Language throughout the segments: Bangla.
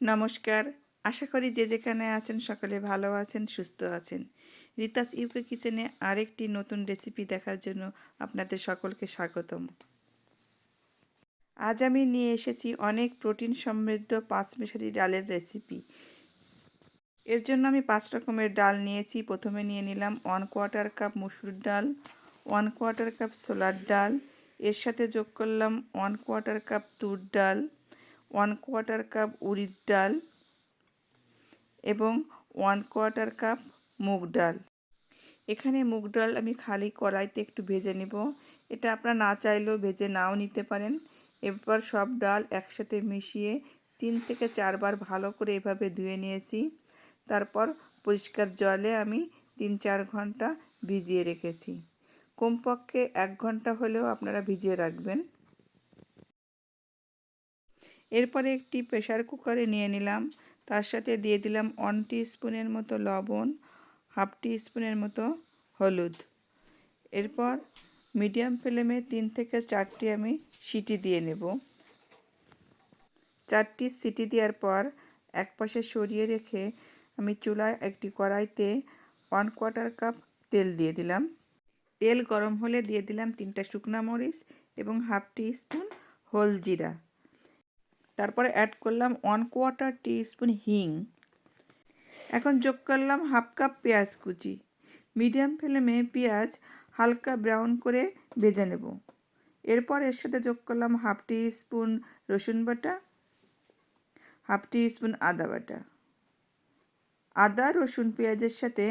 নমস্কার। আশা করি যে যেখানে আছেন সকলে ভালো আছেন, সুস্থ আছেন। রিতাস ইউকে কিচেনে আরেকটি নতুন রেসিপি দেখার জন্য আপনাদের সকলকে স্বাগতম। আজ আমি নিয়ে এসেছি অনেক প্রোটিন সমৃদ্ধ পাঁচমিশালি ডালের রেসিপি। এর জন্য আমি 5 রকমের ডাল নিয়েছি। প্রথমে নিয়ে নিলাম 1/4 কাপ মসুর ডাল, 1/4 কাপ ছোলার ডাল, এর সাথে যোগ করলাম 1/4 কাপ তুর ডাল, 1/4 কাপ উড়িদ ডাল এবং 1/4 কাপ মুগ ডাল। এখানে মুগ ডাল আমি খালি কড়াইতে একটু ভেজে নেব। এটা আপনারা না চাইলেও ভেজে নাও নিতে পারেন। এরপর সব ডাল একসাথে মিশিয়ে 3 থেকে 4 বার ভালো করে এভাবে ধুয়ে নিয়েছি। তারপর পরিষ্কার জলে আমি 3-4 ঘন্টা ভিজিয়ে রেখেছি। কমপক্ষে 1 ঘন্টা হলেও আপনারা ভিজিয়ে রাখবেন। এরপরে একটি প্রেসার কুকারে নিয়ে নিলাম, তার সাথে দিয়ে দিলাম 1 টিস্পুনের মতো লবণ, 1/2 টিস্পুনের মতো হলুদ। এরপর মিডিয়াম ফ্লেমে 3 থেকে 4টি আমি সিটি দিয়ে নেব। 4টি সিটি দেওয়ার পর একপাশে সরিয়ে রেখে আমি চুলায় একটি কড়াইতে 1/4 কাপ তেল দিয়ে দিলাম। তেল গরম হলে দিয়ে দিলাম 3টা শুকনো মরিচ এবং 1/2 টিস্পুন হোল জিরা। তারপরে অ্যাড করলাম 1/4 টিস্পুন হিং। এখন যোগ করলাম 1/2 কাপ পেঁয়াজ কুচি। মিডিয়াম ফ্লেমে পেঁয়াজ হালকা ব্রাউন করে ভেজে নেব। এরপর এর সাথে যোগ করলাম 1/2 টিস্পুন রসুন বাটা, 1/2 টিস্পুন আদা বাটা। আদা রসুন পেঁয়াজের সাথে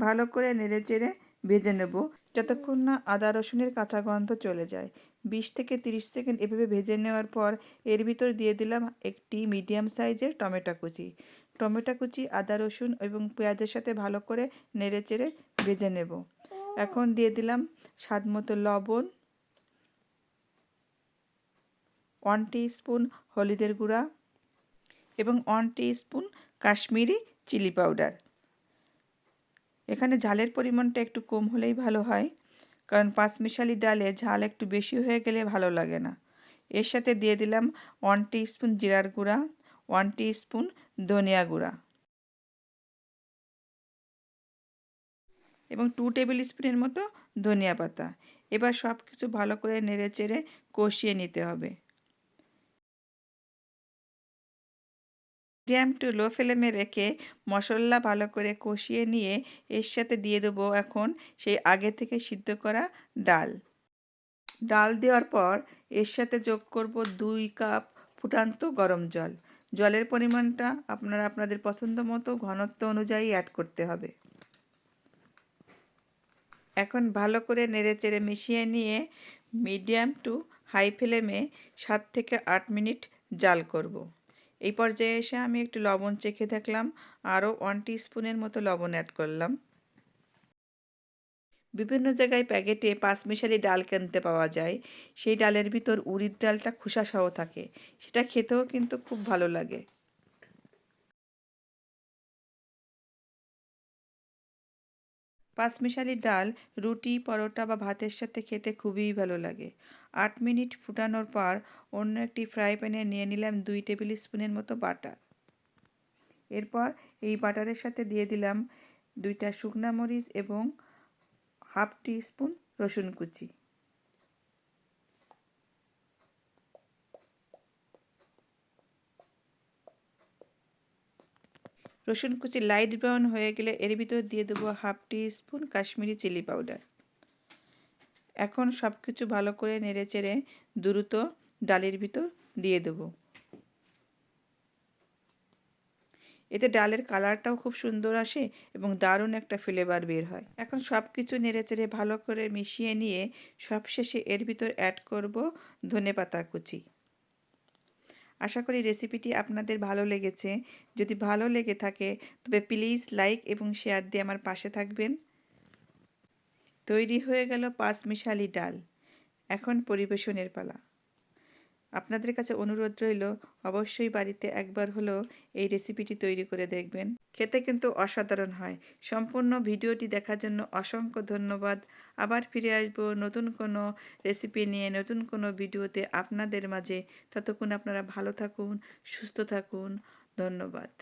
ভালো করে নেড়েচেড়ে ভেজে নেব যতক্ষণ না আদা রসুনের কাঁচা গন্ধ চলে যায়। 20 থেকে 30 সেকেন্ড এভাবে ভেজে নেওয়ার পর এর ভিতর দিয়ে দিলাম একটি মিডিয়াম সাইজের টমেটো কুচি। টমেটো কুচি, আদা রসুন এবং পেঁয়াজের সাথে ভালো করে নেড়েচেড়ে ভেজে নেব। এখন দিয়ে দিলাম স্বাদ মতো লবণ, 1 টিস্পুন হলুদের গুঁড়া এবং 1 টিস্পুন কাশ্মীরি চিলি পাউডার। এখানে ঝালের পরিমাণটা একটু কম হলেই ভালো হয়, কারণ পাঁচমিশালি ডালে ঝাল একটু বেশি হয়ে গেলে ভালো লাগে না। এর সাথে দিয়ে দিলাম 1 টিস্পুন জিরার গুঁড়া, 1 টিস্পুন ধনিয়া গুঁড়া এবং 2 টেবিল স্পুনের মতো ধনিয়া পাতা। এবার সব কিছু ভালো করে নেড়েচেড়ে কষিয়ে নিতে হবে। মিডিয়াম টু লো ফ্লেমে রেখে মশলা ভালো করে কষিয়ে নিয়ে এর সাথে দিয়ে দেবো এখন সেই আগে থেকে সিদ্ধ করা ডাল। ডাল দেওয়ার পর এর সাথে যোগ করব 2 কাপ ফুটান্ত গরম জল। জলের পরিমাণটা আপনারা আপনাদের পছন্দ মতো ঘনত্ব অনুযায়ী অ্যাড করতে হবে। এখন ভালো করে নেড়েচেড়ে মিশিয়ে নিয়ে মিডিয়াম টু হাই ফ্লেমে 7 থেকে 8 মিনিট জাল করব। এই পর্যায়ে এসে আমি একটু লবণ চেখে দেখলাম, আরও 1 টিস্পুনের মতো লবণ অ্যাড করলাম। বিভিন্ন জায়গায় প্যাকেটে পাঁচমিশালি ডাল কিনতে পাওয়া যায়। সেই ডালের ভিতর উড়িদ ডালটা খোসাসহ থাকে, সেটা খেতেও কিন্তু খুব ভালো লাগে। পাঁচমিশালি ডাল রুটি, পরোটা বা ভাতের সাথে খেতে খুবই ভালো লাগে। 8 মিনিট ফুটানোর পর অন্য একটি ফ্রাই প্যানে নিয়ে নিলাম 2 টেবিল স্পুনের মতো বাটার। এরপর এই বাটারের সাথে দিয়ে দিলাম 2টা শুকনা মরিচ এবং 1/2 টিস্পুন রসুন কুচি। রসুন কুচি লাইট ব্রাউন হয়ে গেলে এর ভিতর দিয়ে দেবো 1/2 টিস্পুন কাশ্মীরি চিলি পাউডার। এখন সব কিছু ভালো করে নেড়েচেড়ে দ্রুত ডালের ভিতর দিয়ে দেবো। এতে ডালের কালারটাও খুব সুন্দর আসে এবং দারুণ একটা ফ্লেভার বের হয়। এখন সব কিছু নেড়েচেড়ে ভালো করে মিশিয়ে নিয়ে সবশেষে এর ভিতর অ্যাড করব ধনেপাতা কুচি। আশা করি রেসিপিটি আপনাদের ভালো লেগেছে। যদি ভালো লেগে থাকে তবে প্লিজ লাইক এবং শেয়ার দিয়ে আমার পাশে থাকবেন। তৈরি হয়ে গেল পাঁচমিশালি ডাল। এখন পরিবেশনের পালা। আপনাদের কাছে অনুরোধ রইল অবশ্যই বাড়িতে একবার হলেও এই রেসিপিটি তৈরি করে দেখবেন। খেতে কিন্তু অসাধারণ হয়। সম্পূর্ণ ভিডিওটি দেখার জন্য অসংখ্য ধন্যবাদ। আবার ফিরে আসব নতুন কোনো রেসিপি নিয়ে, নতুন কোনো ভিডিওতে আপনাদের মাঝে। ততক্ষণ আপনারা ভালো থাকুন, সুস্থ থাকুন। ধন্যবাদ।